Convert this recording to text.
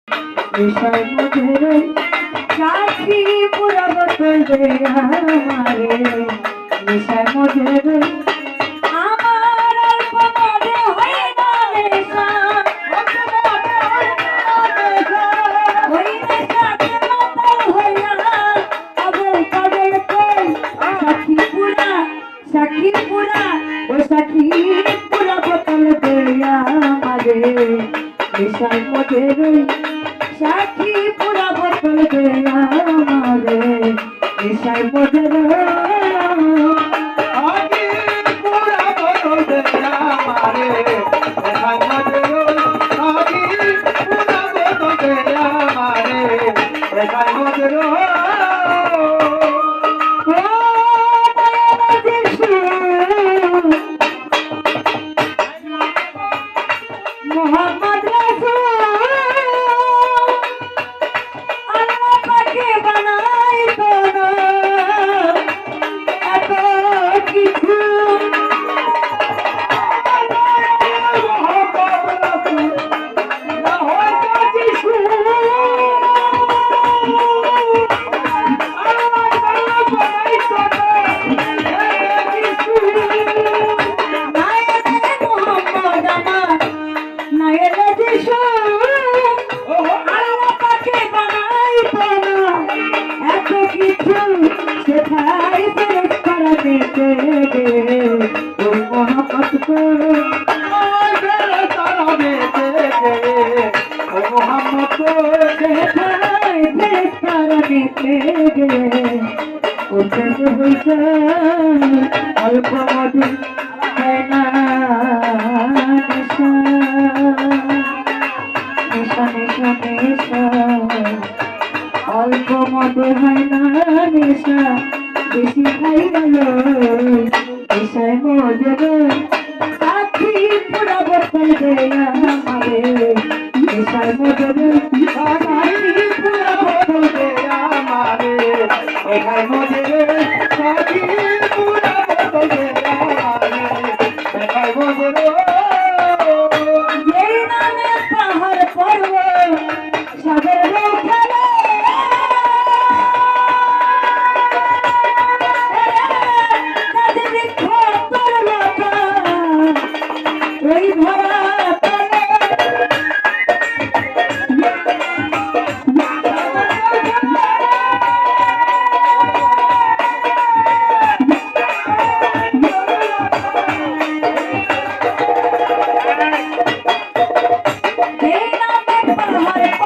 বিষয় মধ্যে সাক্ষী পুরা বোতল দে আমারে বিষয় মধ্যে আমার অল্প মনে হয় না নেশা ওই নেশাতে মাতাল হইয়া আবল পাগল কই সাক্ষী পুরা ও সাক্ষী পুরা বোতল দে আমারে বিষয় মধ্যে সাক্ষী পুরা বোতল দে আমারে বিষয় মধ্যে আগে পুরা বোতল দে আমারে বিষয় মধ্যে আগে পুরা বোতল দে আমারে বিষয় মধ্যে মোহাম্মদ রাসূল আল্লাহ পাকে বানাই তো এত কিছু অল্প মধু হয় না নেশা নেশা নেশা নেশা অল্প মধু হয় না নেশা বেশি খাই গেল নেশায় মজে সাক্ষী পুরা বোতল দে আমারে নেশায় মজে সাক্ষী পুরা বোতল দে আমারে বিষয় মধ্যে সাক্ষী পুরা বোতল দে আমারে বিষয় মধ্যে যেই নামে পাহাড় পর্বত সাগর খেলে ওই ধরা